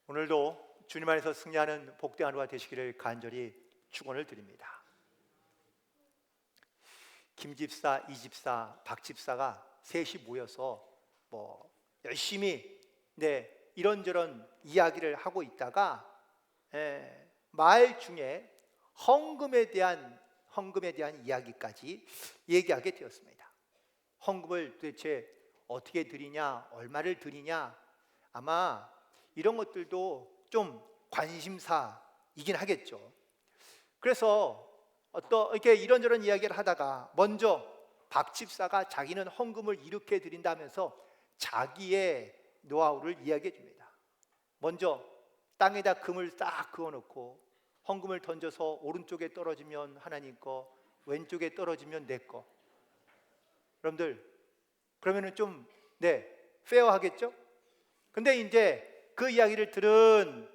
오늘도 주님 안에서 승리하는 복된 하루가 되시기를 간절히 축원을 드립니다. 김 집사, 이 집사, 박 집사가 셋이 모여서 열심히 이런저런 이야기를 하고 있다가 말 중에 헌금에 대한 이야기까지 얘기하게 되었습니다. 헌금을 도대체 어떻게 드리냐, 얼마를 드리냐, 아마 이런 것들도 좀 관심사이긴 하겠죠. 그래서 이렇게 이런저런 이야기를 하다가 먼저 박 집사가 자기는 헌금을 이렇게 드린다면서 자기의 노하우를 이야기해 줍니다. 먼저 땅에다 금을 딱 그어놓고 헌금을 던져서 오른쪽에 떨어지면 하나님 거, 왼쪽에 떨어지면 내 거. 여러분들 그러면은 좀 페어하겠죠? 근데 이제 그 이야기를 들은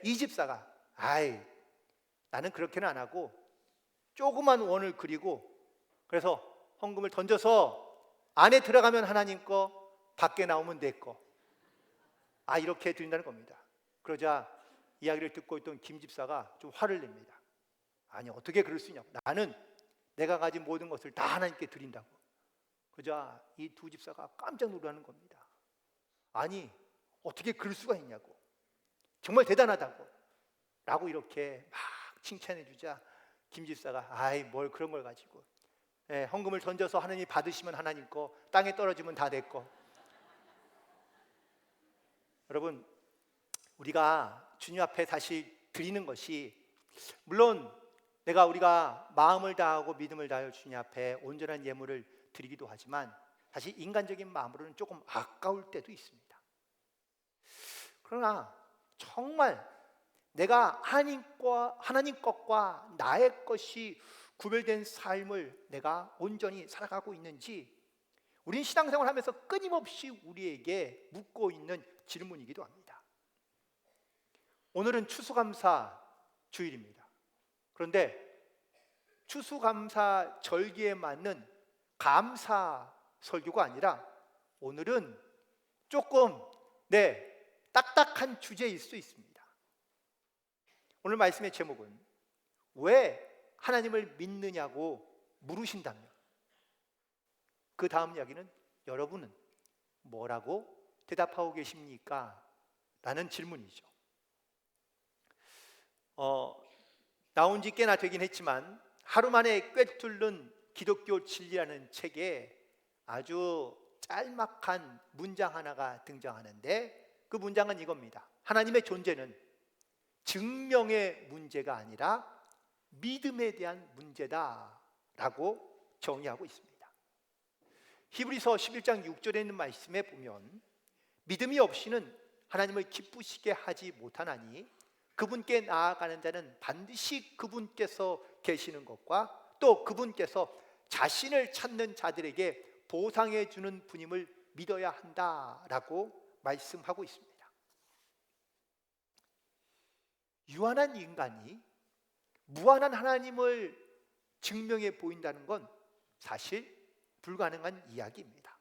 이 집사가 나는 그렇게는 안 하고 조그만 원을 그리고 그래서 헌금을 던져서 안에 들어가면 하나님 거, 밖에 나오면 내 거. 이렇게 드린다는 겁니다. 그러자 이야기를 듣고 있던 김 집사가 좀 화를 냅니다. 아니, 어떻게 그럴 수 있냐고. 나는 내가 가진 모든 것을 다 하나님께 드린다고. 그러자 이 두 집사가 깜짝 놀라는 겁니다. 아니, 어떻게 그럴 수가 있냐고. 정말 대단하다고 라고 이렇게 막 칭찬해 주자 김 집사가 뭘 그런 걸 가지고 헌금을 던져서 하나님이 받으시면 하나님 거, 땅에 떨어지면 다 내 거. 여러분, 우리가 주님 앞에 사실 드리는 것이 물론 우리가 마음을 다하고 믿음을 다하여 주님 앞에 온전한 예물을 드리기도 하지만 사실 인간적인 마음으로는 조금 아까울 때도 있습니다. 그러나 정말 내가 하나님 것과 나의 것이 구별된 삶을 내가 온전히 살아가고 있는지 우린 신앙생활을 하면서 끊임없이 우리에게 묻고 있는 질문이기도 합니다. 오늘은 추수감사 주일입니다. 그런데 추수감사 절기에 맞는 감사 설교가 아니라 오늘은 조금 딱딱한 주제일 수 있습니다. 오늘 말씀의 제목은 왜 하나님을 믿느냐고 물으신다면 그 다음 이야기는 여러분은 뭐라고 대답하고 계십니까? 라는 질문이죠. 나온 지 꽤나 되긴 했지만 하루 만에 꿰뚫는 기독교 진리라는 책에 아주 짤막한 문장 하나가 등장하는데 그 문장은 이겁니다. 하나님의 존재는 증명의 문제가 아니라 믿음에 대한 문제다라고 정의하고 있습니다. 히브리서 11장 6절에 있는 말씀에 보면 믿음이 없이는 하나님을 기쁘시게 하지 못하나니 그분께 나아가는 자는 반드시 그분께서 계시는 것과 또 그분께서 자신을 찾는 자들에게 보상해 주는 분임을 믿어야 한다라고 말씀하고 있습니다. 유한한 인간이 무한한 하나님을 증명해 보인다는 건 사실 불가능한 이야기입니다.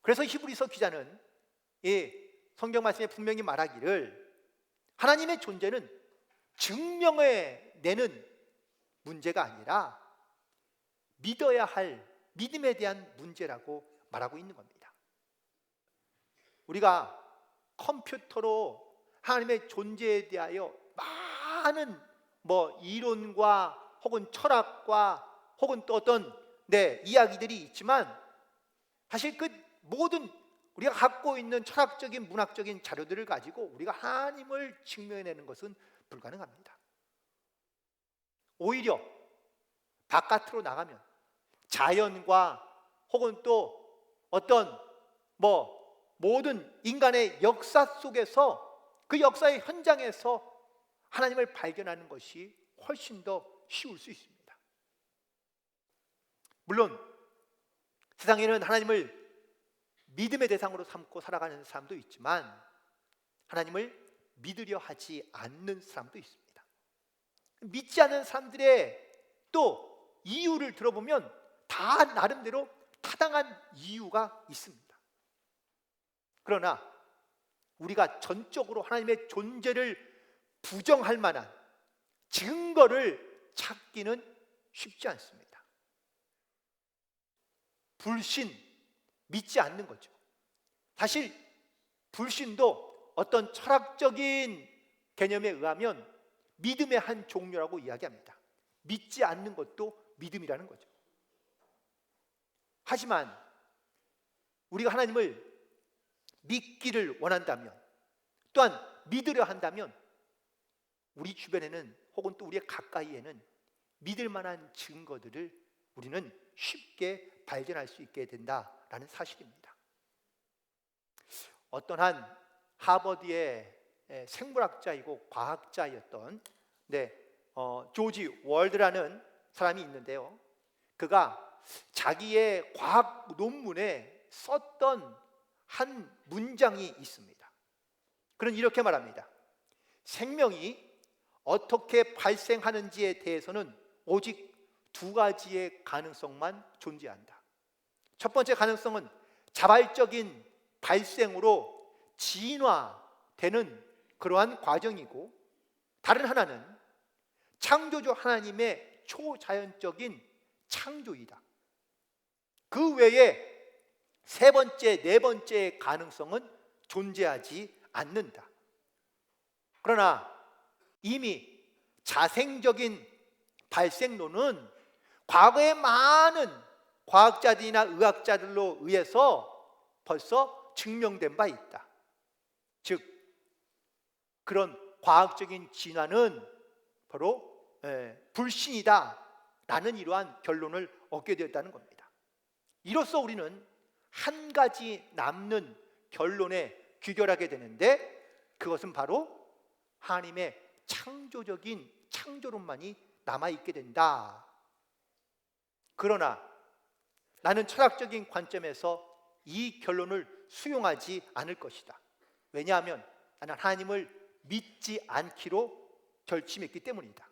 그래서 히브리서 기자는 성경 말씀에 분명히 말하기를 하나님의 존재는 증명해 내는 문제가 아니라 믿어야 할 믿음에 대한 문제라고 말하고 있는 겁니다. 우리가 컴퓨터로 하나님의 존재에 대하여 많은 이론과 혹은 철학과 혹은 또 어떤 이야기들이 있지만 사실 그 모든 우리가 갖고 있는 철학적인 문학적인 자료들을 가지고 우리가 하나님을 증명해내는 것은 불가능합니다. 오히려 바깥으로 나가면 자연과 혹은 또 어떤 모든 인간의 역사 속에서 그 역사의 현장에서 하나님을 발견하는 것이 훨씬 더 쉬울 수 있습니다. 물론 세상에는 하나님을 믿음의 대상으로 삼고 살아가는 사람도 있지만 하나님을 믿으려 하지 않는 사람도 있습니다. 믿지 않는 사람들의 또 이유를 들어보면 다 나름대로 타당한 이유가 있습니다. 그러나 우리가 전적으로 하나님의 존재를 부정할 만한 증거를 찾기는 쉽지 않습니다. 불신, 믿지 않는 거죠. 사실 불신도 어떤 철학적인 개념에 의하면 믿음의 한 종류라고 이야기합니다. 믿지 않는 것도 믿음이라는 거죠. 하지만 우리가 하나님을 믿기를 원한다면, 또한 믿으려 한다면 우리 주변에는 혹은 또 우리의 가까이에는 믿을 만한 증거들을 우리는 쉽게 발견할 수 있게 된다라는 사실입니다. 어떤 한 하버드의 생물학자이고 과학자였던 조지 월드라는 사람이 있는데요, 그가 자기의 과학 논문에 썼던 한 문장이 있습니다. 그는 이렇게 말합니다. 생명이 어떻게 발생하는지에 대해서는 오직 두 가지의 가능성만 존재한다. 첫 번째 가능성은 자발적인 발생으로 진화되는 그러한 과정이고, 다른 하나는 창조주 하나님의 초자연적인 창조이다. 그 외에 세 번째, 네 번째의 가능성은 존재하지 않는다. 그러나 이미 자생적인 발생론은 과거의 많은 과학자들이나 의학자들로 의해서 벌써 증명된 바 있다. 즉, 그런 과학적인 진화는 바로 불신이다 라는 이러한 결론을 얻게 되었다는 겁니다. 이로써 우리는 한 가지 남는 결론에 귀결하게 되는데, 그것은 바로 하나님의 창조적인 창조론만이 남아있게 된다. 그러나 나는 철학적인 관점에서 이 결론을 수용하지 않을 것이다. 왜냐하면 나는 하나님을 믿지 않기로 결심했기 때문이다.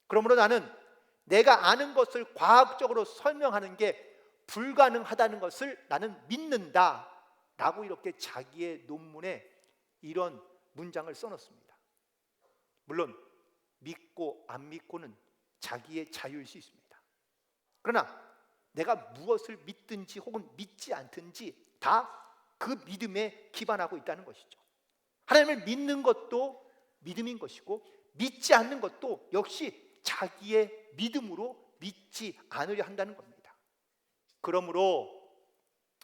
그러므로 나는 내가 아는 것을 과학적으로 설명하는 게 불가능하다는 것을 나는 믿는다 라고 이렇게 자기의 논문에 이런 문장을 써놓습니다. 물론 믿고 안 믿고는 자기의 자유일 수 있습니다. 그러나 내가 무엇을 믿든지 혹은 믿지 않든지 다 그 믿음에 기반하고 있다는 것이죠. 하나님을 믿는 것도 믿음인 것이고, 믿지 않는 것도 역시 자기의 믿음으로 믿지 않으려 한다는 겁니다. 그러므로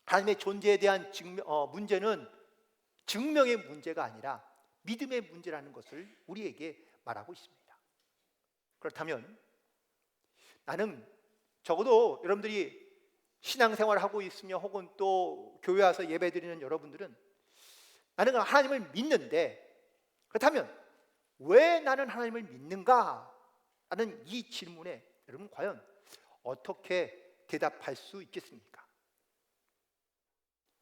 하나님의 존재에 대한 문제는 증명의 문제가 아니라 믿음의 문제라는 것을 우리에게 말하고 있습니다. 그렇다면 나는 적어도 여러분들이 신앙생활을 하고 있으며 혹은 또 교회 와서 예배드리는 여러분들은 나는 하나님을 믿는데, 그렇다면 왜 나는 하나님을 믿는가? 라는 이 질문에 여러분 과연 어떻게 대답할 수 있겠습니까?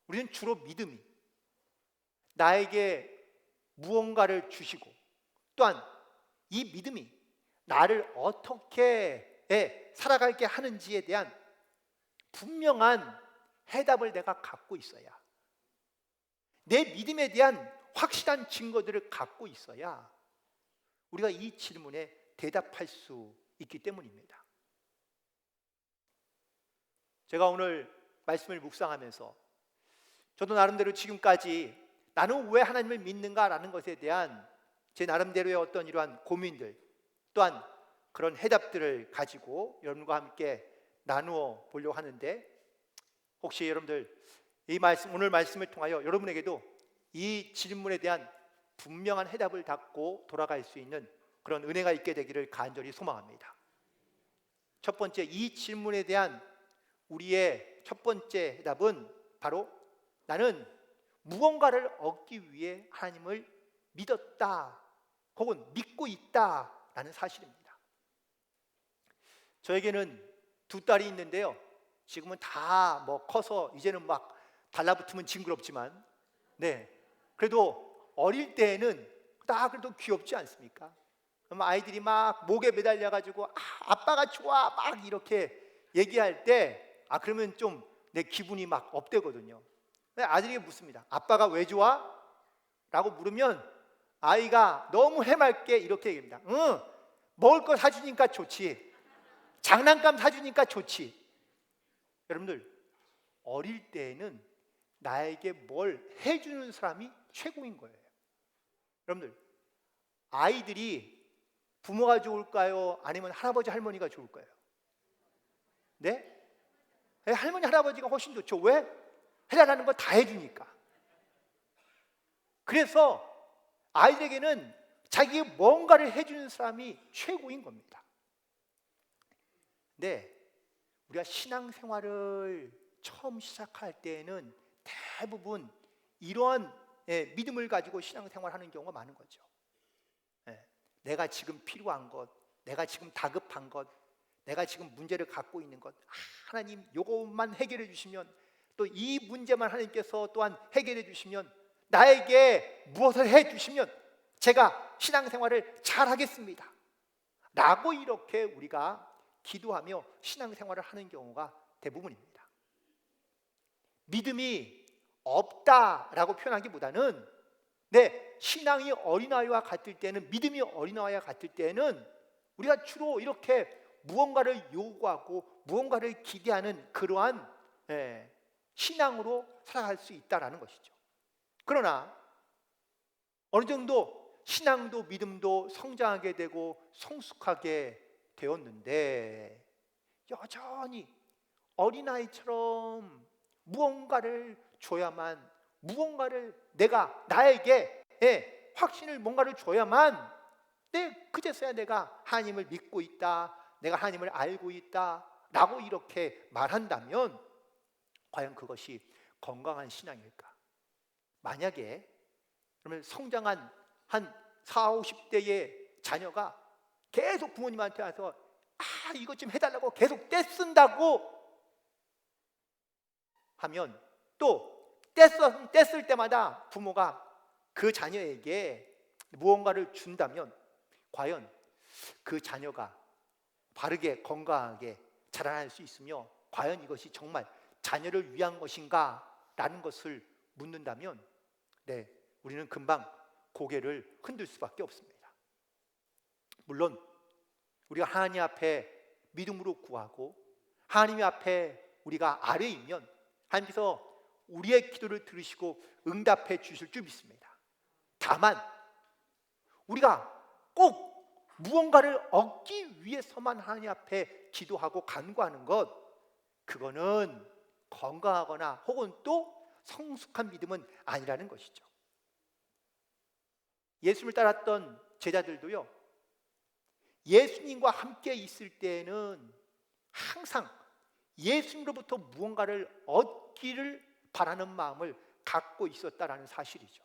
우리는 주로 믿음이 나에게 무언가를 주시고, 또한 이 믿음이 나를 어떻게 살아가게 하는지에 대한 분명한 해답을 내가 갖고 있어야, 내 믿음에 대한 확실한 증거들을 갖고 있어야 우리가 이 질문에 대답할 수 있기 때문입니다. 제가 오늘 말씀을 묵상하면서 저도 나름대로 지금까지 나는 왜 하나님을 믿는가라는 것에 대한 제 나름대로의 어떤 이러한 고민들, 또한 그런 해답들을 가지고 여러분과 함께 나누어 보려고 하는데, 혹시 여러분들 이 말씀, 오늘 말씀을 통하여 여러분에게도 이 질문에 대한 분명한 해답을 갖고 돌아갈 수 있는 그런 은혜가 있게 되기를 간절히 소망합니다. 첫 번째, 이 질문에 대한 우리의 첫 번째 해답은 바로 나는 무언가를 얻기 위해 하나님을 믿었다 혹은 믿고 있다라는 사실입니다. 저에게는 두 딸이 있는데요, 지금은 다 커서 이제는 막 달라붙으면 징그럽지만, 그래도 어릴 때에는 다 그래도 귀엽지 않습니까? 그럼 아이들이 막 목에 매달려 가지고 아빠가 좋아 막 이렇게 얘기할 때 그러면 좀 내 기분이 막 업되거든요. 아들이 묻습니다. 아빠가 왜 좋아? 라고 물으면 아이가 너무 해맑게 이렇게 얘기합니다. 응, 먹을 거 사주니까 좋지. 장난감 사주니까 좋지. 여러분들, 어릴 때에는 나에게 뭘 해주는 사람이 최고인 거예요. 여러분들, 아이들이 부모가 좋을까요? 아니면 할아버지 할머니가 좋을까요? 네? 할머니 할아버지가 훨씬 좋죠. 왜? 해달라는 거 다 해주니까. 그래서 아이들에게는 자기의 뭔가를 해주는 사람이 최고인 겁니다. 근데 우리가 신앙생활을 처음 시작할 때에는 대부분 이러한 믿음을 가지고 신앙생활하는 경우가 많은 거죠. 내가 지금 필요한 것, 내가 지금 다급한 것, 내가 지금 문제를 갖고 있는 것, 하나님 요것만 해결해 주시면, 또 이 문제만 하나님께서 또한 해결해 주시면, 나에게 무엇을 해 주시면 제가 신앙생활을 잘하겠습니다 라고 이렇게 우리가 기도하며 신앙생활을 하는 경우가 대부분입니다. 믿음이 없다라고 표현하기보다는 신앙이 어린아이와 같을 때는, 믿음이 어린아이와 같을 때는 우리가 주로 이렇게 무언가를 요구하고 무언가를 기대하는 그러한 신앙으로 살아갈 수 있다라는 것이죠. 그러나 어느 정도 신앙도 믿음도 성장하게 되고 성숙하게 되었는데 여전히 어린아이처럼 무언가를 줘야만, 무언가를 나에게 확신을 뭔가를 줘야만 그제서야 내가 하나님을 믿고 있다, 내가 하나님을 알고 있다 라고 이렇게 말한다면 과연 그것이 건강한 신앙일까? 만약에 그러면 성장한 한 40, 50대의 자녀가 계속 부모님한테 와서 이것 좀 해달라고 계속 떼쓴다고 하면, 또 떼쓸 때마다 부모가 그 자녀에게 무언가를 준다면 과연 그 자녀가 바르게 건강하게 자라날 수 있으며 과연 이것이 정말 자녀를 위한 것인가 라는 것을 묻는다면 우리는 금방 고개를 흔들 수밖에 없습니다. 물론 우리가 하나님 앞에 믿음으로 구하고 하나님 앞에 우리가 아뢰이면 하나님께서 우리의 기도를 들으시고 응답해 주실 줄 믿습니다. 다만 우리가 꼭 무언가를 얻기 위해서만 하나님 앞에 기도하고 간구하는 것, 그거는 건강하거나 혹은 또 성숙한 믿음은 아니라는 것이죠. 예수님을 따랐던 제자들도요, 예수님과 함께 있을 때에는 항상 예수님으로부터 무언가를 얻기를 바라는 마음을 갖고 있었다라는 사실이죠.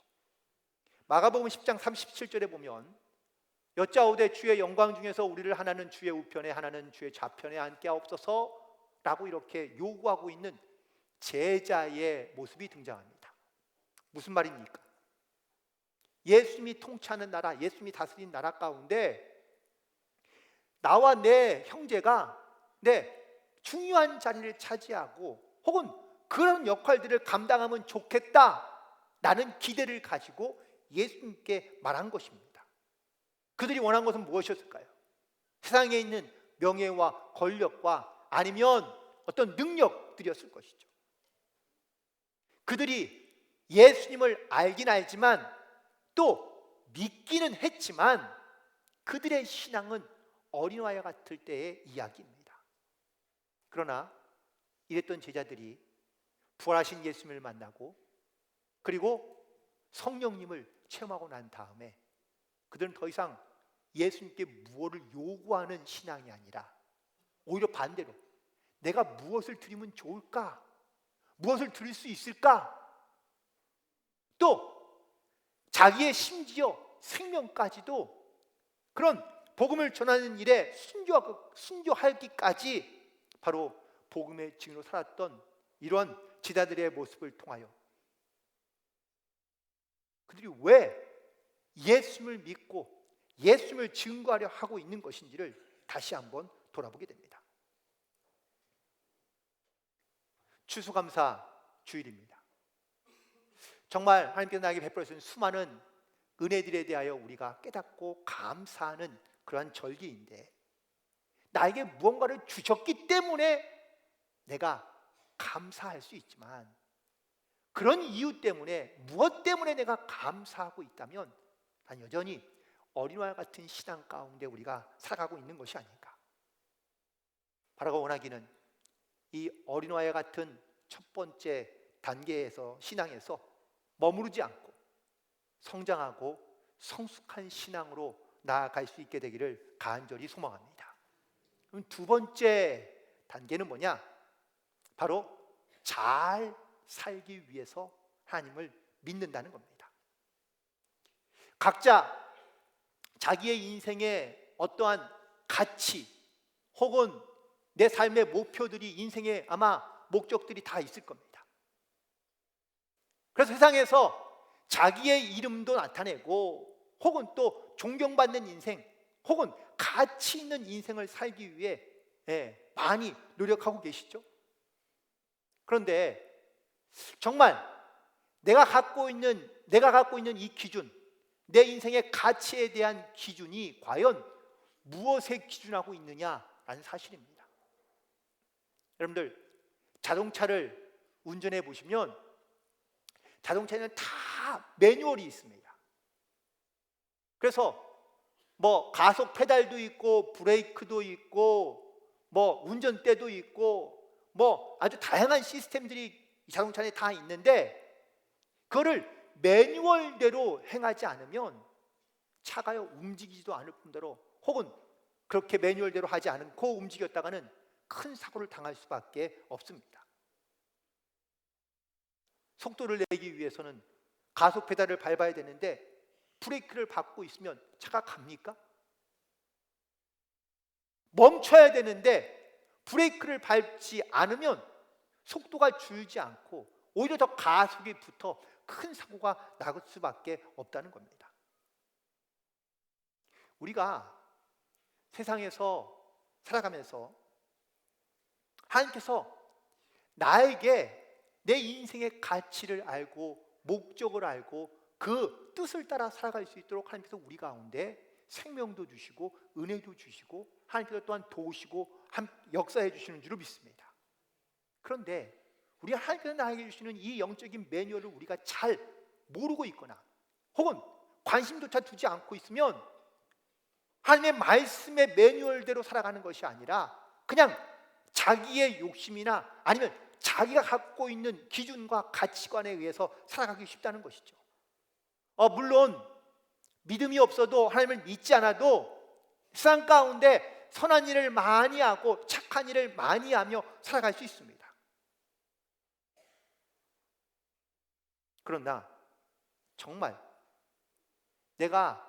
마가복음 10장 37절에 보면 여짜오되 주의 영광 중에서 우리를 하나는 주의 우편에 하나는 주의 좌편에 앉게 하옵소서 라고 이렇게 요구하고 있는 제자의 모습이 등장합니다. 무슨 말입니까? 예수님이 통치하는 나라, 예수님이 다스리는 나라 가운데 나와 내 형제가 중요한 자리를 차지하고 혹은 그런 역할들을 감당하면 좋겠다라는 기대를 가지고 예수님께 말한 것입니다. 그들이 원한 것은 무엇이었을까요? 세상에 있는 명예와 권력과 아니면 어떤 능력들이었을 것이죠. 그들이 예수님을 알긴 알지만 또 믿기는 했지만 그들의 신앙은 어린아이와 같을 때의 이야기입니다. 그러나 이랬던 제자들이 부활하신 예수님을 만나고 그리고 성령님을 체험하고 난 다음에 그들은 더 이상 예수님께 무엇을 요구하는 신앙이 아니라 오히려 반대로 내가 무엇을 드리면 좋을까? 무엇을 드릴 수 있을까? 또 자기의 심지어 생명까지도 그런 복음을 전하는 일에 순교하기까지 바로 복음의 증인으로 살았던 이러한 제자들의 모습을 통하여 그들이 왜 예수님을 믿고 예수님을 증거하려 하고 있는 것인지를 다시 한번 돌아보게 됩니다. 추수감사 주일입니다. 정말 하나님께서 나에게 베풀어 주신 수많은 은혜들에 대하여 우리가 깨닫고 감사하는 그러한 절기인데, 나에게 무언가를 주셨기 때문에 내가 감사할 수 있지만, 그런 이유 때문에, 무엇 때문에 내가 감사하고 있다면 난 여전히 어린아이와 같은 신앙 가운데 우리가 살아가고 있는 것이 아닌가. 바라고 원하기는 이 어린아이와 같은 첫 번째 단계에서, 신앙에서 머무르지 않고 성장하고 성숙한 신앙으로 나아갈 수 있게 되기를 간절히 소망합니다. 그럼 두 번째 단계는 뭐냐? 바로 잘 살기 위해서 하나님을 믿는다는 겁니다. 각자 자기의 인생에 어떠한 가치 혹은 내 삶의 목표들이, 인생의 아마 목적들이 다 있을 겁니다. 그래서 세상에서 자기의 이름도 나타내고 혹은 또 존경받는 인생 혹은 가치 있는 인생을 살기 위해 많이 노력하고 계시죠. 그런데 정말 내가 갖고 있는 이 기준, 내 인생의 가치에 대한 기준이 과연 무엇에 기준하고 있느냐라는 사실입니다. 여러분들, 자동차를 운전해 보시면 자동차에는 다 매뉴얼이 있습니다. 그래서 뭐 가속 페달도 있고 브레이크도 있고 뭐 운전대도 있고 뭐 아주 다양한 시스템들이 이 자동차 안에 다 있는데, 그거를 매뉴얼대로 행하지 않으면 차가 움직이지도 않을 뿐더러, 혹은 그렇게 매뉴얼대로 하지 않고 움직였다가는 큰 사고를 당할 수밖에 없습니다. 속도를 내기 위해서는 가속 페달을 밟아야 되는데 브레이크를 밟고 있으면 차가 갑니까? 멈춰야 되는데 브레이크를 밟지 않으면 속도가 줄지 않고 오히려 더 가속이 붙어 큰 사고가 날 수밖에 없다는 겁니다. 우리가 세상에서 살아가면서 하나님께서 나에게 내 인생의 가치를 알고 목적을 알고 그 뜻을 따라 살아갈 수 있도록 하나님께서 우리 가운데 생명도 주시고 은혜도 주시고 하나님께서 또한 도우시고 역사해 주시는 줄로 믿습니다. 그런데 우리가 하나님께서 나에게 주시는 이 영적인 매뉴얼을 우리가 잘 모르고 있거나 혹은 관심조차 두지 않고 있으면 하나님의 말씀의 매뉴얼대로 살아가는 것이 아니라 그냥 자기의 욕심이나 아니면 자기가 갖고 있는 기준과 가치관에 의해서 살아가기 쉽다는 것이죠. 물론 믿음이 없어도, 하나님을 믿지 않아도 세상 가운데 선한 일을 많이 하고 착한 일을 많이 하며 살아갈 수 있습니다. 그러나 정말 내가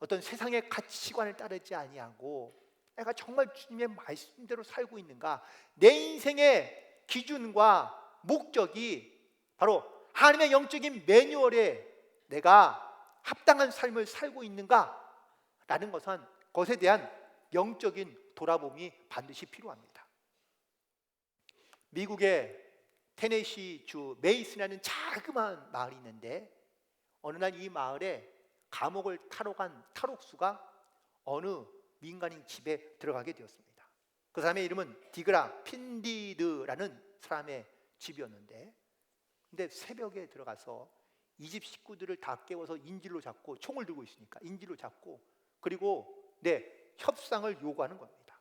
어떤 세상의 가치관을 따르지 아니하고 내가 정말 주님의 말씀대로 살고 있는가, 내 인생의 기준과 목적이 바로 하나님의 영적인 매뉴얼에 내가 합당한 삶을 살고 있는가라는 것에 대한 영적인 돌아봄이 반드시 필요합니다. 미국의 테네시 주 메이슨이라는 자그마한 마을이 있는데, 어느 날 이 마을에 감옥을 타러 간 탈옥수가 어느 민간인 집에 들어가게 되었습니다. 그 사람의 이름은 디그라 핀디드라는 사람의 집이었는데, 근데 새벽에 들어가서 이 집 식구들을 다 깨워서 인질로 잡고, 총을 들고 있으니까 인질로 잡고, 그리고 협상을 요구하는 겁니다.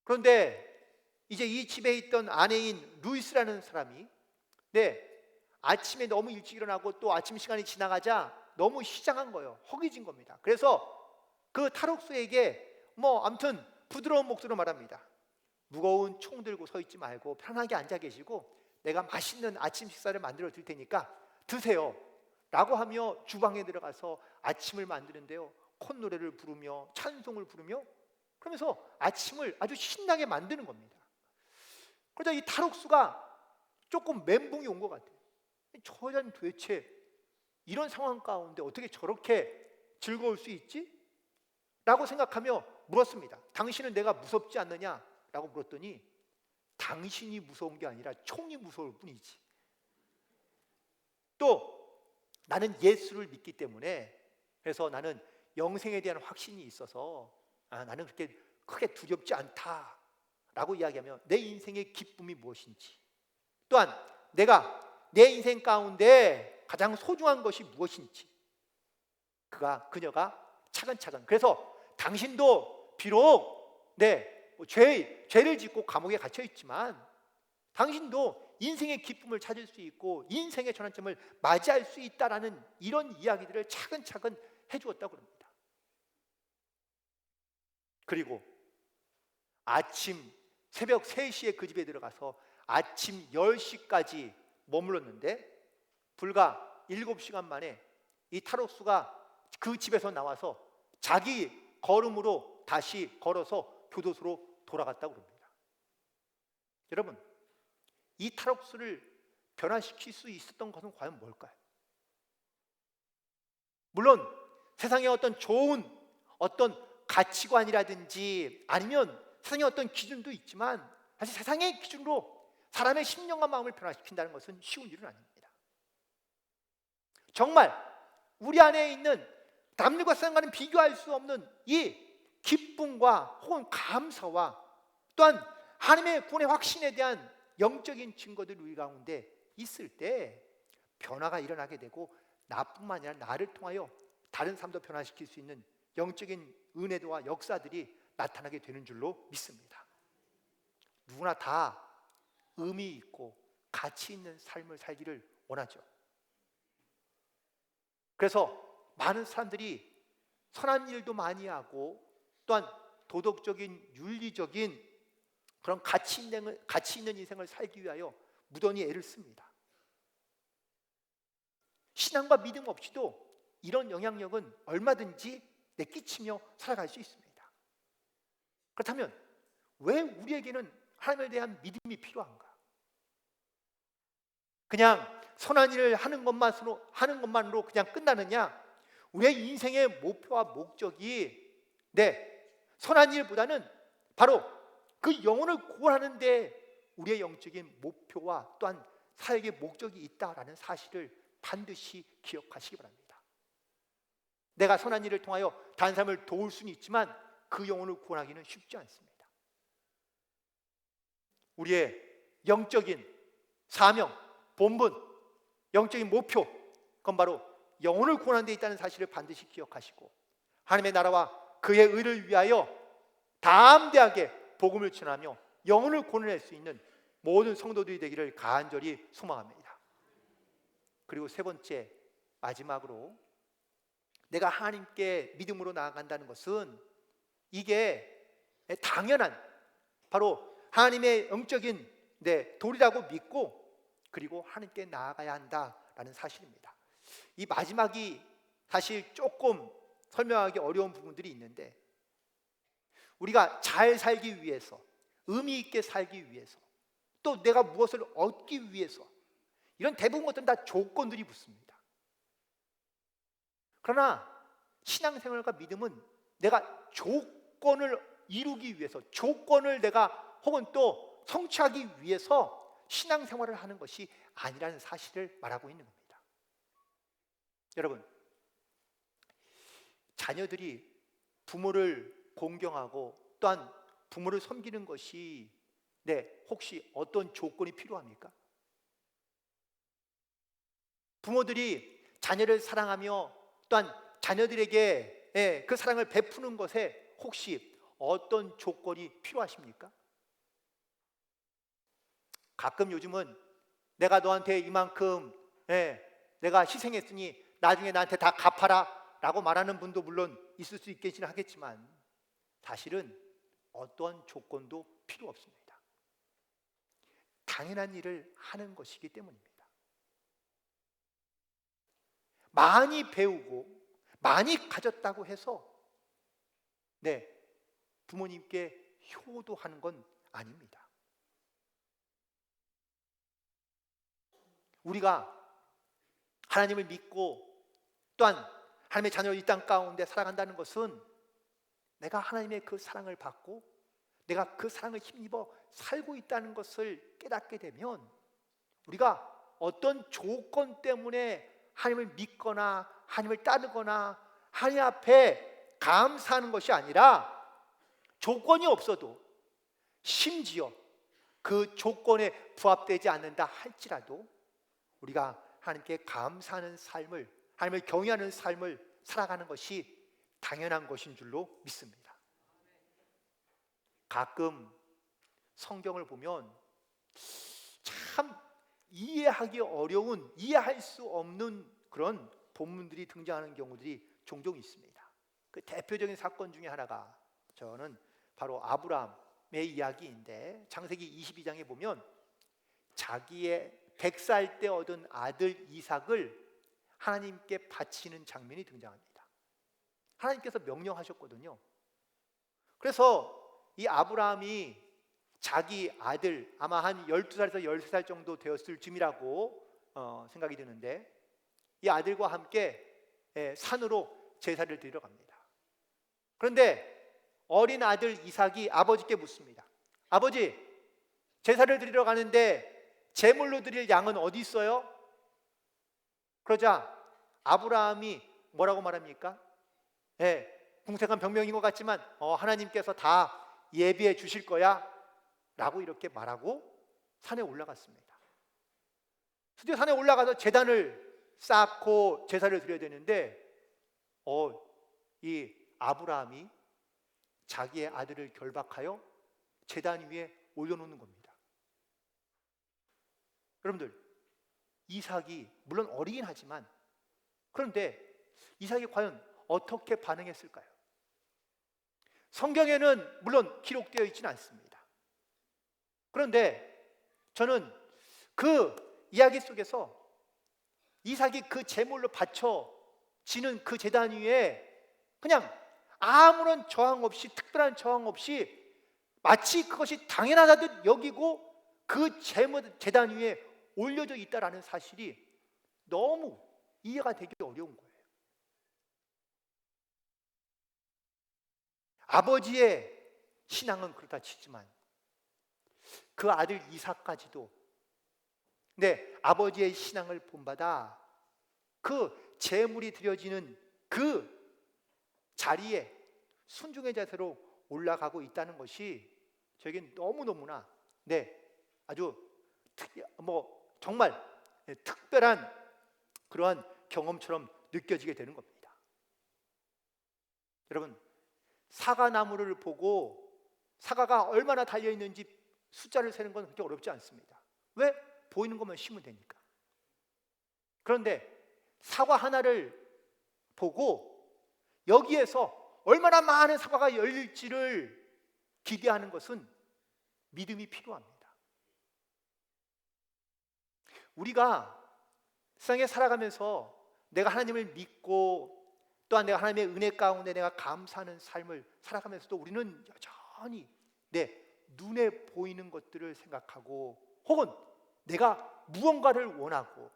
그런데 이제 이 집에 있던 아내인 루이스라는 사람이 아침에 너무 일찍 일어나고 또 아침 시간이 지나가자 너무 시장한 거예요. 허기진 겁니다. 그래서 그 탈옥수에게 아무튼 부드러운 목소리로 말합니다. 무거운 총 들고 서 있지 말고 편하게 앉아 계시고 내가 맛있는 아침 식사를 만들어 드릴 테니까 드세요 라고 하며 주방에 들어가서 아침을 만드는데요, 콧노래를 부르며 찬송을 부르며 그러면서 아침을 아주 신나게 만드는 겁니다. 그러자 이 탈옥수가 조금 멘붕이 온 것 같아요. 저 여자는 도대체 이런 상황 가운데 어떻게 저렇게 즐거울 수 있지? 라고 생각하며 물었습니다. 당신은 내가 무섭지 않느냐? 라고 물었더니 당신이 무서운 게 아니라 총이 무서울 뿐이지. 또 나는 예수를 믿기 때문에, 그래서 나는 영생에 대한 확신이 있어서 나는 그렇게 크게 두렵지 않다라고 이야기하면 내 인생의 기쁨이 무엇인지, 또한 내가 내 인생 가운데 가장 소중한 것이 무엇인지 그녀가 차근차근, 그래서 당신도 비록 죄를 짓고 감옥에 갇혀 있지만 당신도 인생의 기쁨을 찾을 수 있고 인생의 전환점을 맞이할 수 있다라는 이런 이야기들을 차근차근 해주었다고 합니다. 그리고 아침 새벽 3시에 그 집에 들어가서 아침 10시까지 머물렀는데 불과 7시간 만에 이 탈옥수가 그 집에서 나와서 자기 걸음으로 다시 걸어서 교도소로 돌아갔다고 합니다. 여러분, 이 탈옥수를 변화시킬 수 있었던 것은 과연 뭘까요? 물론 세상의 어떤 좋은 어떤 가치관이라든지 아니면 세상의 어떤 기준도 있지만 사실 세상의 기준으로 사람의 심령과 마음을 변화시킨다는 것은 쉬운 일은 아닙니다. 정말 우리 안에 있는 남들과 세상과는 비교할 수 없는 이 기쁨과 혹은 감사와 또한 하나님의 구원의 확신에 대한 영적인 증거들이 우리 가운데 있을 때 변화가 일어나게 되고 나뿐만 아니라 나를 통하여 다른 사람도 변화시킬 수 있는 영적인 은혜도와 역사들이 나타나게 되는 줄로 믿습니다. 누구나 다 의미 있고 가치 있는 삶을 살기를 원하죠. 그래서 많은 사람들이 선한 일도 많이 하고 또한 도덕적인 윤리적인 그런 가치 있는 인생을 살기 위하여 무던히 애를 씁니다. 신앙과 믿음 없이도 이런 영향력은 얼마든지 내끼치며 살아갈 수 있습니다. 그렇다면 왜 우리에게는 하나님에 대한 믿음이 필요한가? 그냥 선한 일을 하는 것만으로 그냥 끝나느냐? 우리의 인생의 목표와 목적이 선한 일보다는 바로 그 영혼을 구원하는 데 우리의 영적인 목표와 또한 사역의 목적이 있다라는 사실을 반드시 기억하시기 바랍니다. 내가 선한 일을 통하여 다른 사람을 도울 수는 있지만 그 영혼을 구원하기는 쉽지 않습니다. 우리의 영적인 사명, 본분, 영적인 목표, 그건 바로 영혼을 구원하는 데 있다는 사실을 반드시 기억하시고 하나님의 나라와 그의 의를 위하여 담대하게 복음을 전하며 영혼을 구원할 수 있는 모든 성도들이 되기를 간절히 소망합니다. 그리고 세 번째, 마지막으로 내가 하나님께 믿음으로 나아간다는 것은 이게 당연한 바로 하나님의 영적인 도리라고 믿고 그리고 하나님께 나아가야 한다라는 사실입니다. 이 마지막이 사실 조금 설명하기 어려운 부분들이 있는데 우리가 잘 살기 위해서, 의미 있게 살기 위해서, 또 내가 무엇을 얻기 위해서 이런 대부분 것들은 다 조건들이 붙습니다. 그러나 신앙생활과 믿음은 내가 조건을 이루기 위해서, 조건을 내가 혹은 또 성취하기 위해서 신앙생활을 하는 것이 아니라는 사실을 말하고 있는 겁니다. 여러분, 자녀들이 부모를 공경하고 또한 부모를 섬기는 것이 혹시 어떤 조건이 필요합니까? 부모들이 자녀를 사랑하며 또한 자녀들에게 그 사랑을 베푸는 것에 혹시 어떤 조건이 필요하십니까? 가끔 요즘은 내가 너한테 이만큼 내가 희생했으니 나중에 나한테 다 갚아라 라고 말하는 분도 물론 있을 수 있겠지는 하겠지만 사실은 어떠한 조건도 필요 없습니다. 당연한 일을 하는 것이기 때문입니다. 많이 배우고 많이 가졌다고 해서 부모님께 효도하는 건 아닙니다. 우리가 하나님을 믿고 또한 하나님의 자녀로 이 땅 가운데 살아간다는 것은 내가 하나님의 그 사랑을 받고 내가 그 사랑을 힘입어 살고 있다는 것을 깨닫게 되면 우리가 어떤 조건 때문에 하나님을 믿거나 하나님을 따르거나 하나님 앞에 감사하는 것이 아니라 조건이 없어도 심지어 그 조건에 부합되지 않는다 할지라도 우리가 하나님께 감사하는 삶을, 하나님을 경외하는 삶을 살아가는 것이 당연한 것인 줄로 믿습니다. 가끔 성경을 보면 참 이해하기 어려운, 이해할 수 없는 그런 본문들이 등장하는 경우들이 종종 있습니다. 그 대표적인 사건 중에 하나가 저는 바로 아브라함의 이야기인데, 창세기 22장에 보면 자기의 100살 때 얻은 아들 이삭을 하나님께 바치는 장면이 등장합니다. 하나님께서 명령하셨거든요. 그래서 이 아브라함이 자기 아들, 아마 한 12살에서 13살 정도 되었을 쯤이라고 생각이 드는데, 이 아들과 함께 산으로 제사를 드리러 갑니다. 그런데 어린 아들 이삭이 아버지께 묻습니다. 아버지, 제사를 드리러 가는데 제물로 드릴 양은 어디 있어요? 그러자 아브라함이 뭐라고 말합니까? 궁색한 변명인 것 같지만 하나님께서 다 예비해 주실 거야 라고 이렇게 말하고 산에 올라갔습니다. 드디어 산에 올라가서 제단을 쌓고 제사를 드려야 되는데 이 아브라함이 자기의 아들을 결박하여 제단 위에 올려놓는 겁니다. 여러분들, 이삭이 물론 어리긴 하지만, 그런데 이삭이 과연 어떻게 반응했을까요? 성경에는 물론 기록되어 있지는 않습니다. 그런데 저는 그 이야기 속에서 이삭이 그 제물로 바쳐지는 그 제단 위에 그냥 아무런 저항 없이, 특별한 저항 없이 마치 그것이 당연하다듯 여기고 그 제단 위에 올려져 있다라는 사실이 너무 이해가 되기 어려운 거예요. 아버지의 신앙은 그렇다 치지만 그 아들 이삭까지도 아버지의 신앙을 본받아 그 제물이 드려지는 그 자리에 순종의 자세로 올라가고 있다는 것이 저에겐 너무너무나 아주 정말 특별한 그러한 경험처럼 느껴지게 되는 겁니다. 여러분, 사과나무를 보고 사과가 얼마나 달려있는지 숫자를 세는 건 그렇게 어렵지 않습니다. 왜? 보이는 것만 심으면 되니까. 그런데 사과 하나를 보고 여기에서 얼마나 많은 사과가 열릴지를 기대하는 것은 믿음이 필요합니다. 우리가 세상에 살아가면서 내가 하나님을 믿고 또한 내가 하나님의 은혜 가운데 내가 감사하는 삶을 살아가면서도 우리는 여전히 눈에 보이는 것들을 생각하고 혹은 내가 무언가를 원하고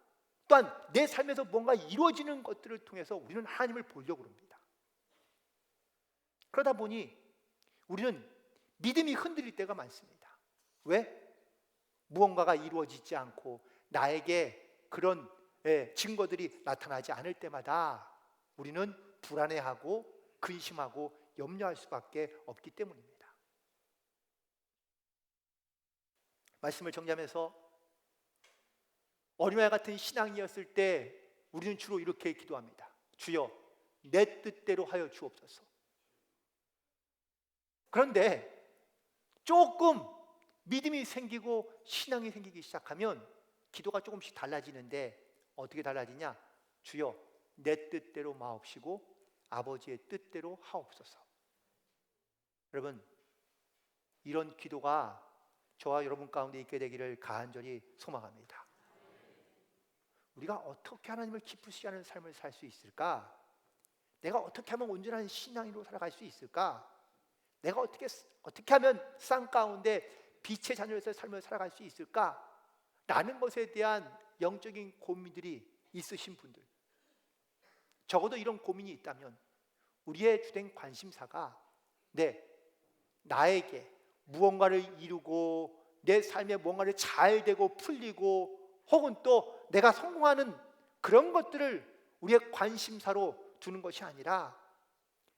또한 내 삶에서 뭔가 이루어지는 것들을 통해서 우리는 하나님을 보려고 합니다. 그러다 보니 우리는 믿음이 흔들릴 때가 많습니다. 왜? 무언가가 이루어지지 않고 나에게 그런 증거들이 나타나지 않을 때마다 우리는 불안해하고 근심하고 염려할 수밖에 없기 때문입니다. 말씀을 정리하면서 어린아이 같은 신앙이었을 때 우리는 주로 이렇게 기도합니다. 주여, 내 뜻대로 하여 주옵소서. 그런데 조금 믿음이 생기고 신앙이 생기기 시작하면 기도가 조금씩 달라지는데 어떻게 달라지냐? 주여, 내 뜻대로 마옵시고 아버지의 뜻대로 하옵소서. 여러분, 이런 기도가 저와 여러분 가운데 있게 되기를 간절히 소망합니다. 우리가 어떻게 하나님을 기쁘시게 하는 삶을 살 수 있을까? 내가 어떻게 하면 온전한 신앙인으로 살아갈 수 있을까? 내가 어떻게 하면 쌍 가운데 빛의 자녀로서의 삶을 살아갈 수 있을까? 라는 것에 대한 영적인 고민들이 있으신 분들, 적어도 이런 고민이 있다면 우리의 주된 관심사가 나에게 무언가를 이루고 내 삶에 뭔가를 잘 되고 풀리고 혹은 또 내가 성공하는 그런 것들을 우리의 관심사로 두는 것이 아니라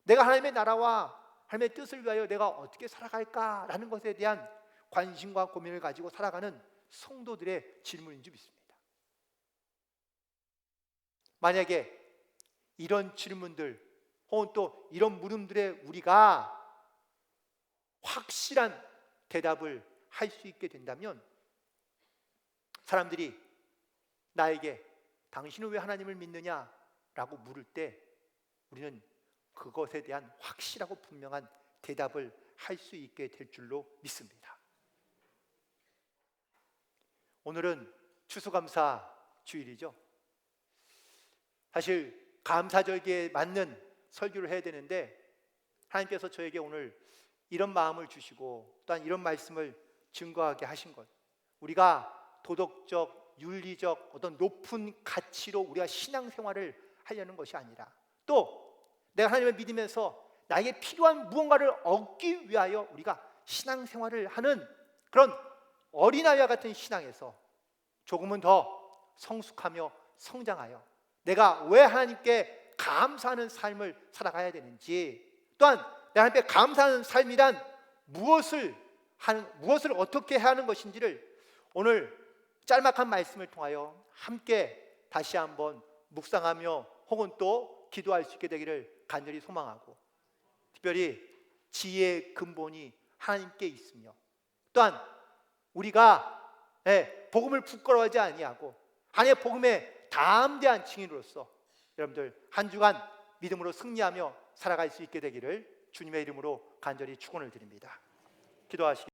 내가 하나님의 나라와 하나님의 뜻을 위하여 내가 어떻게 살아갈까라는 것에 대한 관심과 고민을 가지고 살아가는 성도들의 질문인 줄 믿습니다. 만약에 이런 질문들 혹은 또 이런 물음들에 우리가 확실한 대답을 할 수 있게 된다면 사람들이 나에게 당신은 왜 하나님을 믿느냐? 라고 물을 때 우리는 그것에 대한 확실하고 분명한 대답을 할 수 있게 될 줄로 믿습니다. 오늘은 추수감사 주일이죠. 사실 감사절기에 맞는 설교를 해야 되는데 하나님께서 저에게 오늘 이런 마음을 주시고 또한 이런 말씀을 증거하게 하신 것, 우리가 도덕적, 윤리적 어떤 높은 가치로 우리가 신앙생활을 하려는 것이 아니라 또 내가 하나님을 믿으면서 나에게 필요한 무언가를 얻기 위하여 우리가 신앙생활을 하는 그런 어린아이와 같은 신앙에서 조금은 더 성숙하며 성장하여 내가 왜 하나님께 감사하는 삶을 살아가야 되는지, 또한 내가 하나님께 감사하는 삶이란 무엇을 어떻게 해야 하는 것인지를 오늘 짤막한 말씀을 통하여 함께 다시 한번 묵상하며 혹은 또 기도할 수 있게 되기를 간절히 소망하고, 특별히 지혜의 근본이 하나님께 있으며 또한 우리가 복음을 부끄러워하지 아니하고 하나님의 복음에 담대한 증인으로서 여러분들 한 주간 믿음으로 승리하며 살아갈 수 있게 되기를 주님의 이름으로 간절히 축원을 드립니다. 기도하시기